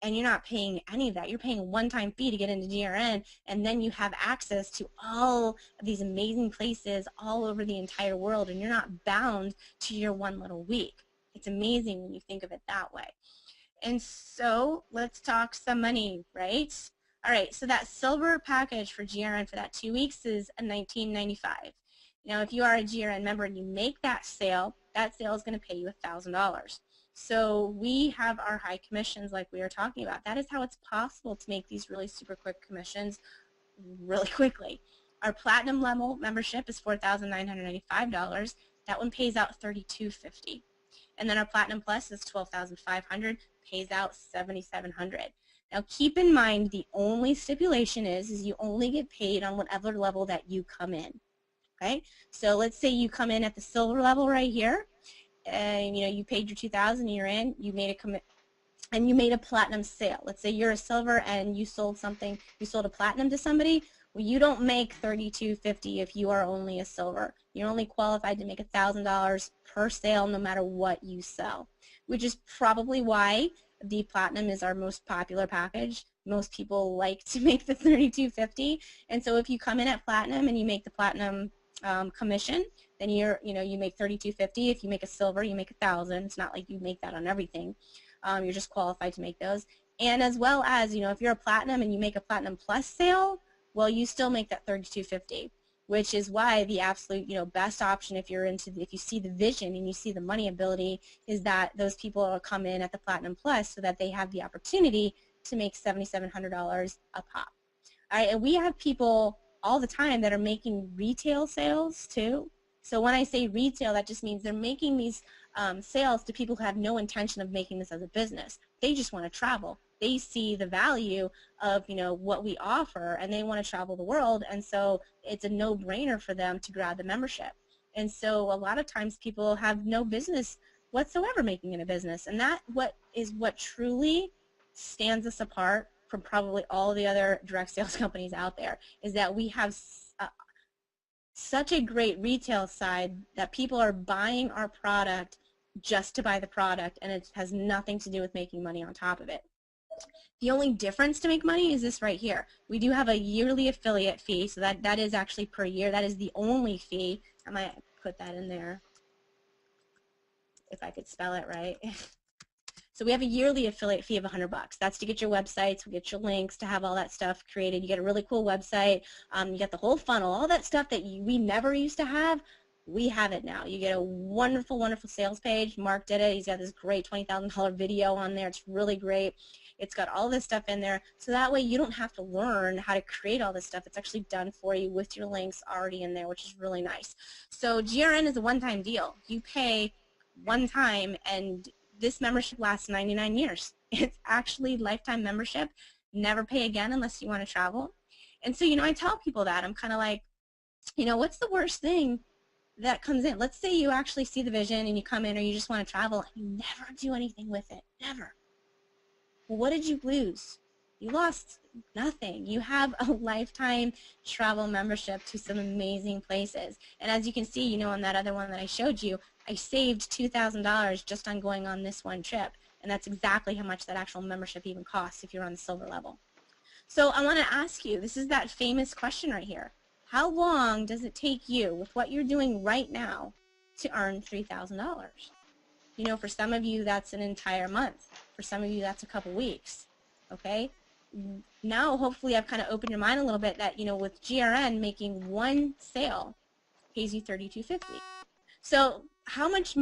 And you're not paying any of that. You're paying a one-time fee to get into GRN, and then you have access to all of these amazing places all over the entire world, and you're not bound to your 1 little week. It's amazing when you think of it that way. And so let's talk some money, right? All right, so that silver package for GRN for that 2 weeks is $19.95. Now, if you are a GRN member and you make that sale is going to pay you $1,000. So we have our high commissions like we were talking about. That is how it's possible to make these really super quick commissions really quickly. Our platinum level membership is $4,995. That one pays out $3,250. And then our platinum plus is $12,500, pays out $7,700. Now keep in mind the only stipulation is you only get paid on whatever level that you come in. Okay? So let's say you come in at the silver level right here, and you paid your $2,000, you're in, you made a commit, and you made a platinum sale. Let's say you're a silver and you sold something, you sold a platinum to somebody. Well, you don't make $3,250 if you are only a silver. You're only qualified to make $1,000 per sale no matter what you sell, which is probably why the platinum is our most popular package. Most people like to make the $3,250, and so if you come in at platinum and you make the platinum commission, then you make $3,250. If you make a silver, you make $1,000. It's not like you make that on everything. You're just qualified to make those. And as well as, if you're a platinum and you make a platinum plus sale, well, you still make that $3,250, which is why the absolute, best option if you see the vision and you see the money ability is that those people will come in at the platinum plus so that they have the opportunity to make $7,700 a pop. All right, and we have people all the time that are making retail sales too. So when I say retail, that just means they're making these sales to people who have no intention of making this as a business. They just want to travel. They see the value of what we offer, and they want to travel the world, and so it's a no-brainer for them to grab the membership. And so a lot of times people have no business whatsoever making it a business, and that is what truly stands us apart from probably all the other direct sales companies out there, is that we have such a great retail side that people are buying our product just to buy the product, and it has nothing to do with making money on top of it. The only difference to make money is this right here. We do have a yearly affiliate fee, so that is actually per year. That is the only fee. I might put that in there if I could spell it right. So we have a yearly affiliate fee of $100. That's to get your websites, we get your links, to have all that stuff created. You get a really cool website. You get the whole funnel, all that stuff that we never used to have. We have it now. You get a wonderful, wonderful sales page. Mark did it. He's got this great $20,000 video on there. It's really great. It's got all this stuff in there. So that way you don't have to learn how to create all this stuff. It's actually done for you with your links already in there, which is really nice. So GRN is a one-time deal. You pay one time, and this membership lasts 99 years. It's actually lifetime membership. Never pay again unless you want to travel. And so, I tell people that. I'm kind of like, what's the worst thing that comes in? Let's say you actually see the vision and you come in, or you just want to travel and you never do anything with it. Never. Well, what did you lose? You lost nothing. You have a lifetime travel membership to some amazing places. And as you can see, on that other one that I showed you, I saved $2,000 just on going on this one trip. And that's exactly how much that actual membership even costs if you're on the silver level. So I want to ask you, this is that famous question right here. How long does it take you, with what you're doing right now, to earn $3,000? For some of you, that's an entire month. For some of you, that's a couple weeks. Okay? Now, hopefully, I've kind of opened your mind a little bit that, with GRN, making one sale pays you $32.50. So how much,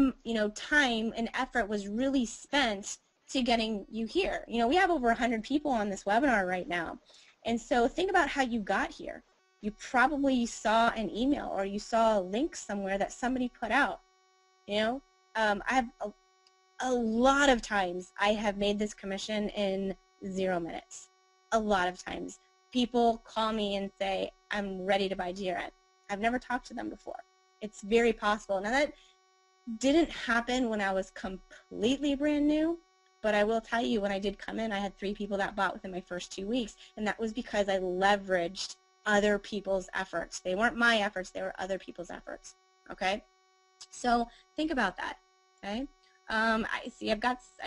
time and effort was really spent to getting you here? We have over 100 people on this webinar right now. And so think about how you got here. You probably saw an email, or you saw a link somewhere that somebody put out. I have a lot of times I have made this commission in 0 minutes. A lot of times. People call me and say, I'm ready to buy GRN. I've never talked to them before. It's very possible. Now, that didn't happen when I was completely brand new, but I will tell you, when I did come in, I had 3 people that bought within my first 2 weeks, and that was because I leveraged other people's efforts. They weren't my efforts, they were other people's efforts. Okay? So think about that. Okay? I see I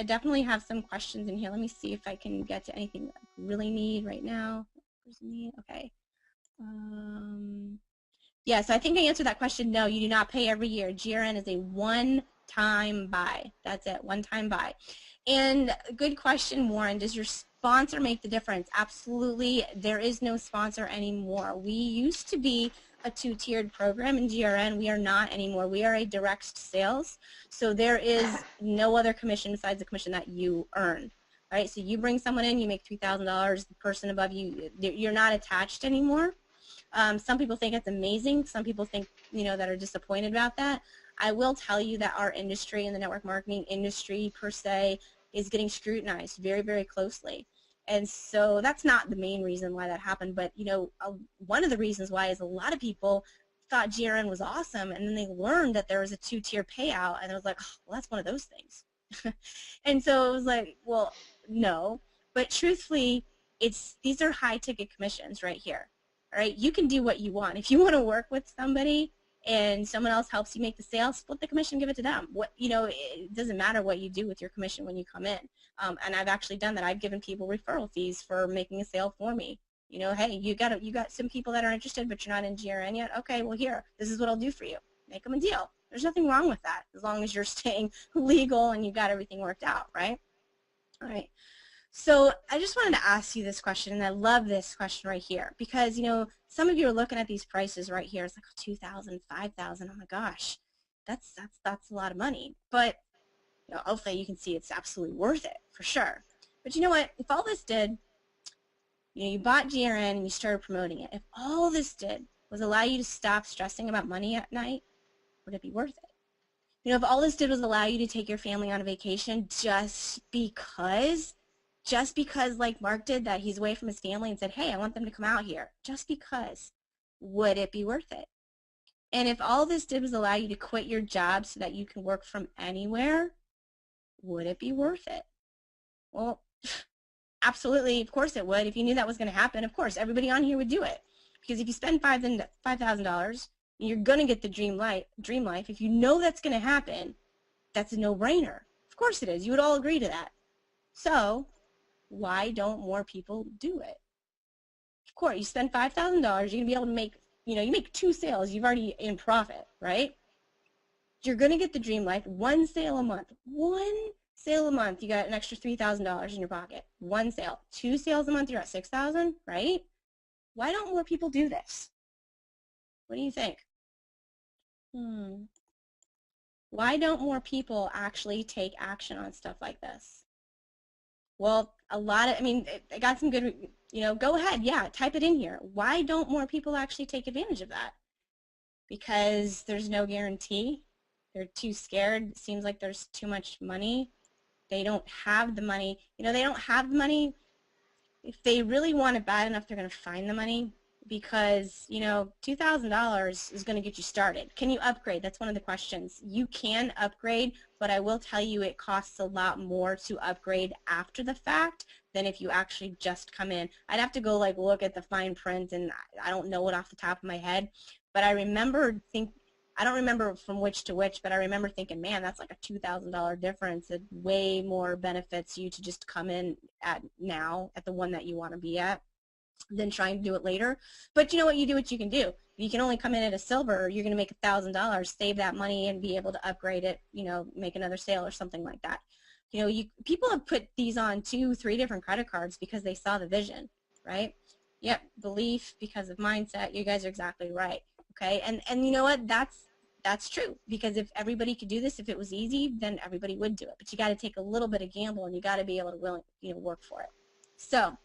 definitely have some questions in here. Let me see if I can get to anything that I really need right now. Okay. Yeah, so I think I answered that question. No, you do not pay every year. GRN is a one-time buy. That's it, one-time buy. And good question, Warren. Does your sponsor make the difference? Absolutely. There is no sponsor anymore. We used to be a 2-tiered program in GRN. We are not anymore. We are a direct sales. So there is no other commission besides the commission that you earn. All right, so you bring someone in, you make $3,000. The person above you, you're not attached anymore. Some people think it's amazing. Some people think, that are disappointed about that. I will tell you that our industry, and the network marketing industry per se, is getting scrutinized very, very closely. And so that's not the main reason why that happened, but one of the reasons why is a lot of people thought GRN was awesome, and then they learned that there was a 2-tier payout, and it was like, oh, well, that's one of those things. And so it was like, well, no. But truthfully, these are high-ticket commissions right here. All right, you can do what you want. If you want to work with somebody and someone else helps you make the sale, split the commission, give it to them. It doesn't matter what you do with your commission when you come in. And I've actually done that. I've given people referral fees for making a sale for me. Hey, you got some people that are interested, but you're not in GRN yet. Okay, well, here, this is what I'll do for you. Make them a deal. There's nothing wrong with that, as long as you're staying legal and you've got everything worked out, right? All right. So I just wanted to ask you this question, and I love this question right here, because some of you are looking at these prices right here. It's like $2,000, $5,000. Oh my gosh, that's a lot of money. But hopefully you can see it's absolutely worth it for sure. But you know what? If all this did, you bought GRN and you started promoting it. If all this did was allow you to stop stressing about money at night, would it be worth it? If all this did was allow you to take your family on a vacation just because, like Mark did, that he's away from his family and said, hey, I want them to come out here, just because, would it be worth it? And if all this did was allow you to quit your job so that you can work from anywhere, would it be worth it? Well, absolutely, of course it would. If you knew that was going to happen, of course, everybody on here would do it. Because if you spend $5,000, you're going to get the dream life. If you know that's going to happen, that's a no-brainer. Of course it is. You would all agree to that. So why don't more people do it? Of course, you spend $5,000, you're going to be able to make, you make 2 sales, you've already in profit, right? You're going to get the dream life, 1 sale a month. 1 Sale a month, you got an extra $3,000 in your pocket. One sale. 2 sales a month, you're at $6,000, right? Why don't more people do this? What do you think? Why don't more people actually take action on stuff like this? Well, I got some good, go ahead, yeah, type it in here. Why don't more people actually take advantage of that? Because there's no guarantee. They're too scared. It seems like there's too much money. They don't have the money. They don't have the money. If they really want it bad enough, they're going to find the money, because, $2,000 is going to get you started. Can you upgrade? That's one of the questions. You can upgrade, but I will tell you it costs a lot more to upgrade after the fact than if you actually just come in. I'd have to go look at the fine print, and I don't know it off the top of my head, but I don't remember from which to which, but I remember thinking, man, that's like a $2,000 difference. It way more benefits you to just come in at the one that you want to be at, than trying to do it later. But you know what? You do what you can do. If you can only come in at a silver, you're going to make $1,000, save that money, and be able to upgrade it, make another sale or something like that. People have put these on 2, 3 different credit cards because they saw the vision, right? Yep, belief because of mindset. You guys are exactly right. Okay, and you know what? That's true, because if everybody could do this, if it was easy, then everybody would do it. But you got to take a little bit of gamble, and you got to be able to work for it. So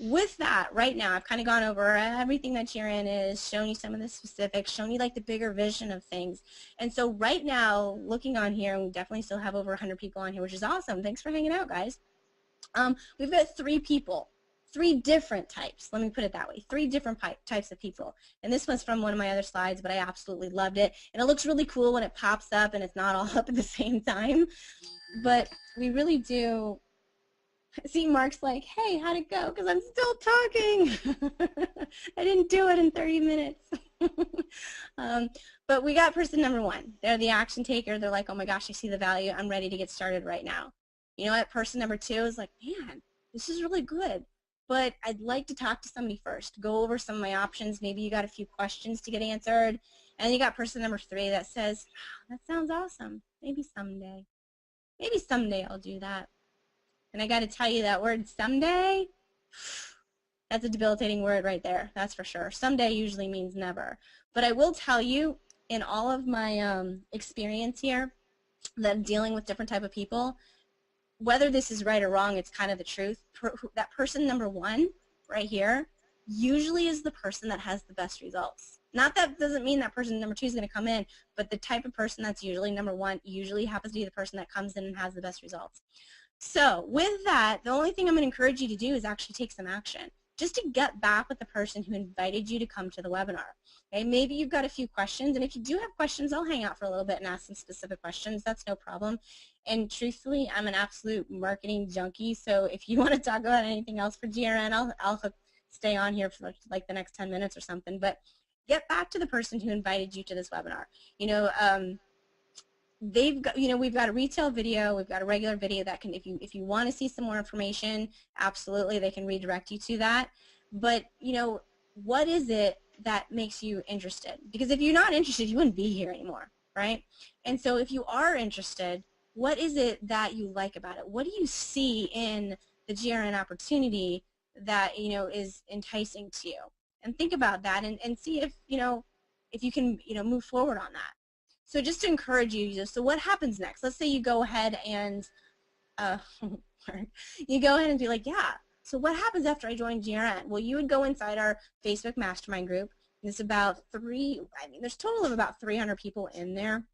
with that, right now, I've kind of gone over everything that GRN is, shown you some of the specifics, shown you the bigger vision of things. And so right now, looking on here, we definitely still have over 100 people on here, which is awesome. Thanks for hanging out, guys. We've got 3 people, 3 different types. Let me put it that way, 3 different types of people. And this one's from one of my other slides, but I absolutely loved it. And it looks really cool when it pops up and it's not all up at the same time. But we really do. See, Mark's like, hey, how'd it go? Because I'm still talking. I didn't do it in 30 minutes. But we got person number 1. They're the action taker. They're like, oh my gosh, I see the value. I'm ready to get started right now. You know what? Person number 2 is like, man, this is really good, but I'd like to talk to somebody first, go over some of my options. Maybe you got a few questions to get answered. And you got person number 3 that says, oh, that sounds awesome. Maybe someday. Maybe someday I'll do that. And I got to tell you, that word someday, that's a debilitating word right there, that's for sure. Someday usually means never. But I will tell you, in all of my experience here, that I'm dealing with different type of people, whether this is right or wrong, it's kind of the truth. That person number 1 right here usually is the person that has the best results. Not that doesn't mean that person number 2 is going to come in, but the type of person that's usually number 1 usually happens to be the person that comes in and has the best results. So with that, the only thing I'm going to encourage you to do is actually take some action, just to get back with the person who invited you to come to the webinar. Okay, maybe you've got a few questions, and if you do have questions, I'll hang out for a little bit and ask some specific questions. That's no problem. And truthfully, I'm an absolute marketing junkie, so if you want to talk about anything else for GRN, I'll stay on here for like the next 10 minutes or something. But get back to the person who invited you to this webinar. They've got, we've got a retail video, we've got a regular video that can, if you want to see some more information, absolutely, they can redirect you to that. But, what is it that makes you interested? Because if you're not interested, you wouldn't be here anymore, right? And so if you are interested, what is it that you like about it? What do you see in the GRN opportunity that, is enticing to you? And think about that and see if, if you can, move forward on that. So just to encourage you, so what happens next? Let's say you go ahead and be like, yeah, so what happens after I join GRN? Well, you would go inside our Facebook mastermind group. There's about there's a total of about 300 people in there.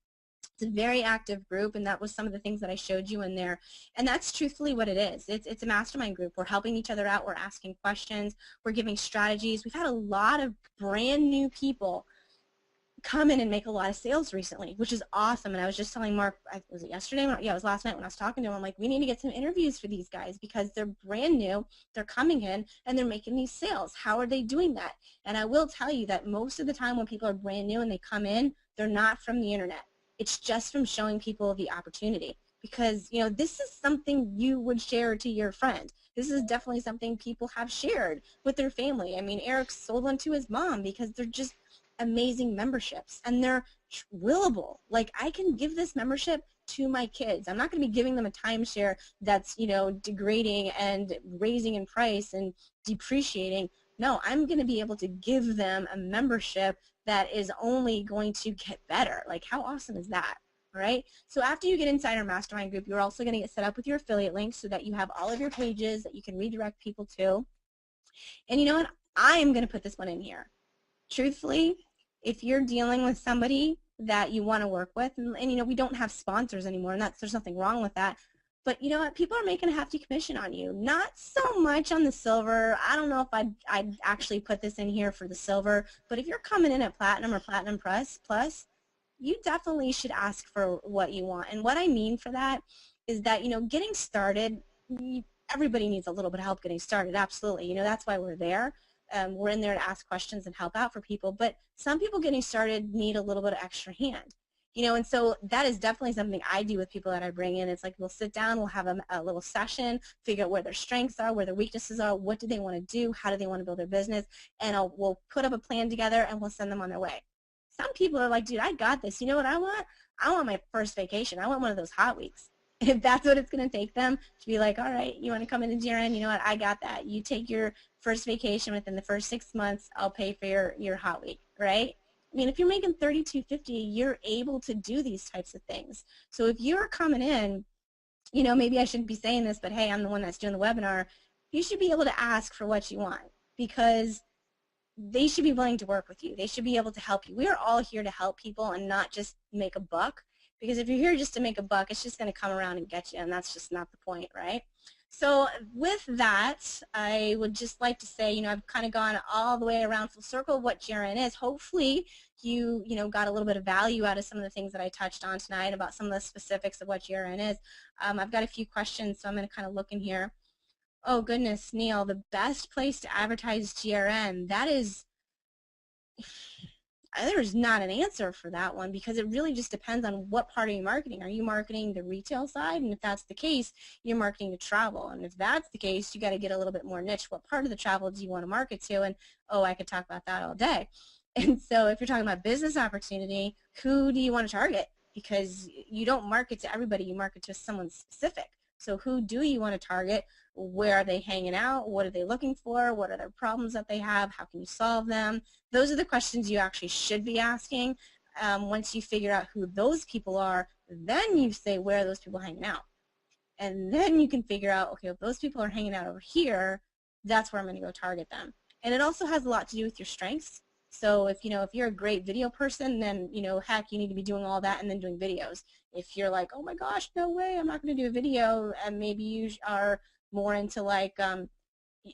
It's a very active group, and that was some of the things that I showed you in there. And that's truthfully what it is. It's a mastermind group. We're helping each other out. We're asking questions. We're giving strategies. We've had a lot of brand new people come in and make a lot of sales recently, which is awesome. And I was just telling Mark, was it yesterday? Yeah, it was last night when I was talking to him. I'm like, we need to get some interviews for these guys because they're brand new, they're coming in, and they're making these sales. How are they doing that? And I will tell you that most of the time when people are brand new and they come in, they're not from the internet. It's just from showing people the opportunity. Because, this is something you would share to your friend. This is definitely something people have shared with their family. I mean, Eric sold one to his mom because they're just amazing memberships, and they're willable. Like, I can give this membership to my kids. I'm not going to be giving them a timeshare that's, you know, degrading and raising in price and depreciating. No, I'm going to be able to give them a membership that is only going to get better. Like, how awesome is that? All right. So after you get inside our mastermind group, you're also going to get set up with your affiliate links so that you have all of your pages that you can redirect people to. And you know what? I am going to put this one in here. Truthfully, if you're dealing with somebody that you want to work with, and you know, we don't have sponsors anymore, and there's nothing wrong with that, but you know what, people are making a hefty commission on you. Not so much on the silver. I don't know if I'd actually put this in here for the silver, but if you're coming in at platinum or platinum plus, you definitely should ask for what you want. And what I mean for that is that, you know, getting started, everybody needs a little bit of help getting started, absolutely. You know, that's why we're there. We're in there to ask questions and help out for people, but some people getting started need a little bit of extra hand. You know, and so that is definitely something I do with people that I bring in. It's like we'll sit down, we'll have a little session, figure out where their strengths are, where their weaknesses are, what do they want to do, how do they want to build their business, and we'll put up a plan together and we'll send them on their way. Some people are like, dude, I got this. You know what I want? I want my first vacation. I want one of those hot weeks. If that's what it's going to take them to be like, all right, you want to come into GRN? You know what? I got that. You take your first vacation within the first 6 months. I'll pay for your hot week, right? I mean, if you're making $32.50, you're able to do these types of things. So if you're coming in, you know, maybe I shouldn't be saying this, but hey, I'm the one that's doing the webinar. You should be able to ask for what you want because they should be willing to work with you. They should be able to help you. We are all here to help people and not just make a buck, because if you're here just to make a buck, it's just going to come around and get you, and that's just not the point, right? So with that, I would just like to say, you know, I've kind of gone all the way around full circle of what GRN is. Hopefully you know, got a little bit of value out of some of the things that I touched on tonight about some of the specifics of what GRN is. I've got a few questions, so I'm going to kind of look in here. Oh goodness, Neil, the best place to advertise GRN, that is, there's not an answer for that one because it really just depends on what part of your marketing. Are you marketing the retail side? And if that's the case, you're marketing to travel. And if that's the case, you got to get a little bit more niche. What part of the travel do you want to market to? And oh, I could talk about that all day. And so if you're talking about business opportunity, who do you want to target? Because you don't market to everybody, you market to someone specific. So who do you want to target? Where are they hanging out? What are they looking for? What are their problems that they have? How can you solve them? Those are the questions you actually should be asking. Once you figure out who those people are, then you say, where are those people hanging out? And then you can figure out, okay, if those people are hanging out over here, that's where I'm going to go target them. And it also has a lot to do with your strengths. So if, you know, if you're a great video person, then, you know, heck, you need to be doing all that and then doing videos. If you're like, oh my gosh, no way, I'm not going to do a video, and maybe you are more into like,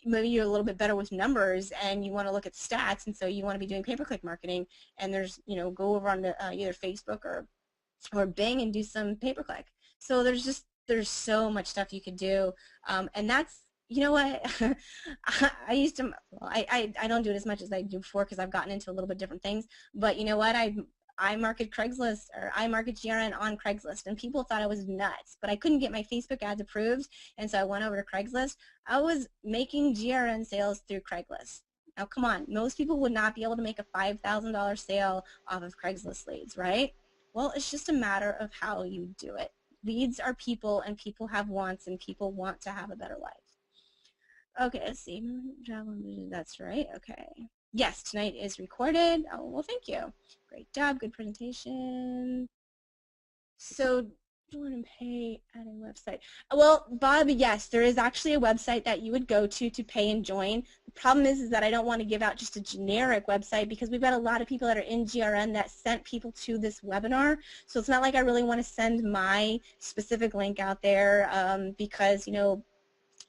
maybe you're a little bit better with numbers and you want to look at stats, and so you want to be doing pay-per-click marketing, and there's, you know, go over on the, either Facebook or Bing and do some pay-per-click. So there's so much stuff you could do, and that's, you know what, I used to, well, I don't do it as much as I do before because I've gotten into a little bit different things, but you know what, I market Craigslist, or I market GRN on Craigslist, and people thought I was nuts, but I couldn't get my Facebook ads approved, and so I went over to Craigslist. I was making GRN sales through Craigslist. Now come on, most people would not be able to make a $5,000 sale off of Craigslist leads, right? Well, it's just a matter of how you do it. Leads are people, and people have wants, and people want to have a better life. Okay, let's see. That's right. Okay. Yes, tonight is recorded. Oh, well, thank you. Great job. Good presentation. So, join and pay at a website. Well, Bob, yes, there is actually a website that you would go to pay and join. The problem is that I don't want to give out just a generic website because we've got a lot of people that are in GRN that sent people to this webinar. So it's not like I really want to send my specific link out there because, you know,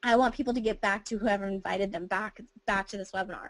I want people to get back to whoever invited them back to this webinar.